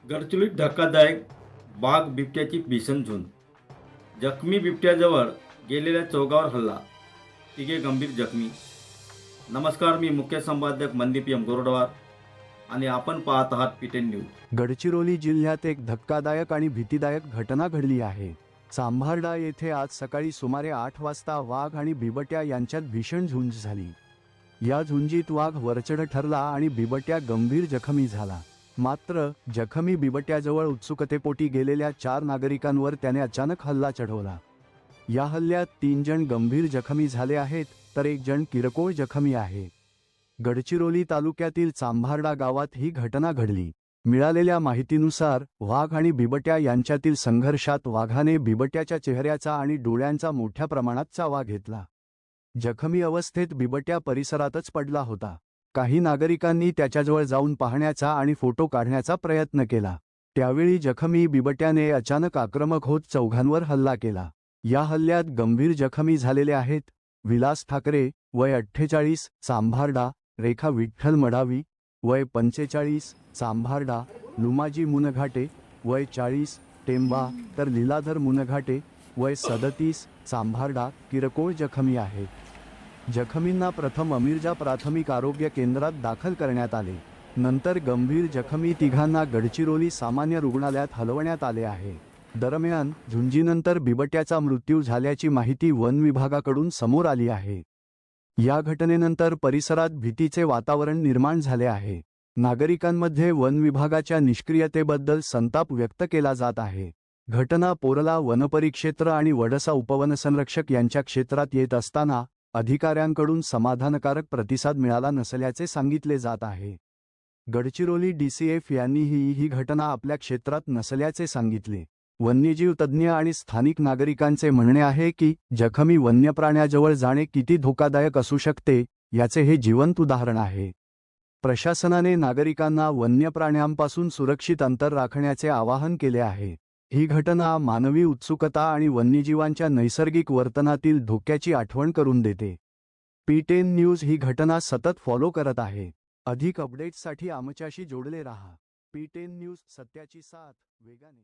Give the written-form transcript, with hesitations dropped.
गडचिरोलीत धक्कादायक वाघ बिबट्याची भीषण झुंड. जखमी बिबट्याजवळ गेलेल्या चौघावर हल्ला, तिघे गंभीर जखमी. नमस्कार, मी मुख्य संपादक मनदीप एम गोरडवार आणि आपण पाहत आहात पीटीएन न्यूज. गडचिरोली जिल्ह्यात एक धक्कादायक आणि भीतीदायक घटना घडली आहे. चांभारडा येथे आज सकाळी सुमारे 8 वाजता वाघ आणि बिबट्या यांच्यात भीषण झुंज झाली. या झुंजीत वाघ वरचढ ठरला आणि बिबट्या गंभीर जखमी झाला. मात्र जखमी बिबट्याजवळ उत्सुकतेपोटी गेलेल्या 4 नागरिकांवर त्याने अचानक हल्ला चढवला. या हल्ल्यात 3 जण गंभीर जखमी झाले आहेत, तर 1 जण किरकोळ जखमी आहे. गडचिरोली तालुक्यातील चांभारडा गावात ही घटना घडली. मिळालेल्या माहितीनुसार वाघ आणि बिबट्या यांच्यातील संघर्षात वाघाने बिबट्याच्या चेहऱ्याचा आणि डोळ्यांचा मोठ्या प्रमाणात चावा घेतला. जखमी अवस्थेत बिबट्या परिसरातच पडला होता. काही नागरिकांनी त्याच्याजवळ जाऊन पाहण्याचा आणि फोटो काढण्याचा प्रयत्न केला. त्यावेळी जखमी बिबट्याने अचानक आक्रमक होत चौघांवर हल्ला केला. या हल्ल्यात गंभीर जखमी झालेले आहेत विलास ठाकरे, वय 48, चांभारडा, रेखा विठ्ठल मडावी, वय 45, चांभारडा, लुमाजी मुनघाटे, वय 40, टेंबा, तर लीलाधर मुनघाटे, वय 37, चांभारडा किरकोळ जखमी आहेत. जखमींना प्रथम अमीरजा प्राथमिक आरोग्य केंद्रात दाखल करण्यात आले. नंतर गंभीर जखमी तिघांना गडचिरोली सामान्य रुग्णालयात हलवण्यात आले आहे. दरम्यान झुंजीनंतर बिबट्याचा मृत्यू झाल्याची माहिती वन विभागाकडून समोर आली आहे. या घटनेनंतर परिसरात भीतीचे वातावरण निर्माण झाले आहे. नागरिकांमध्ये वन विभागाच्या निष्क्रियतेबद्दल संताप व्यक्त केला जात आहे. घटना पोरला वनपरिक्षेत्र आणि वडसा उपवनसंरक्षक यांच्या क्षेत्रात येत असताना अधिकाऱ्यांकडून समाधानकारक प्रतिसाद मिळाला नसल्याचे सांगितले जात आहे. गडचिरोली डीसीएफ यांनीही ही घटना आपल्या क्षेत्रात नसल्याचे सांगितले. वन्यजीव तज्ज्ञ आणि स्थानिक नागरिकांचे म्हणणे आहे की जखमी वन्यप्राण्याजवळ जाणे किती धोकादायक असू शकते याचे हे जिवंत उदाहरण आहे. प्रशासनाने नागरिकांना वन्यप्राण्यांपासून सुरक्षित अंतर राखण्याचे आवाहन केले आहे. ही घटना मानवी उत्सुकता आणि वन्यजीवांच्या नैसर्गिक वर्तनातील धोक्याची आठवण करून देते. पीटीएन न्यूज ही घटना सतत फॉलो करत आहे. अधिक अपडेट्ससाठी आमच्याशी जोडले राहा. पीटीएन न्यूज, सत्याची साथ, वेगाने.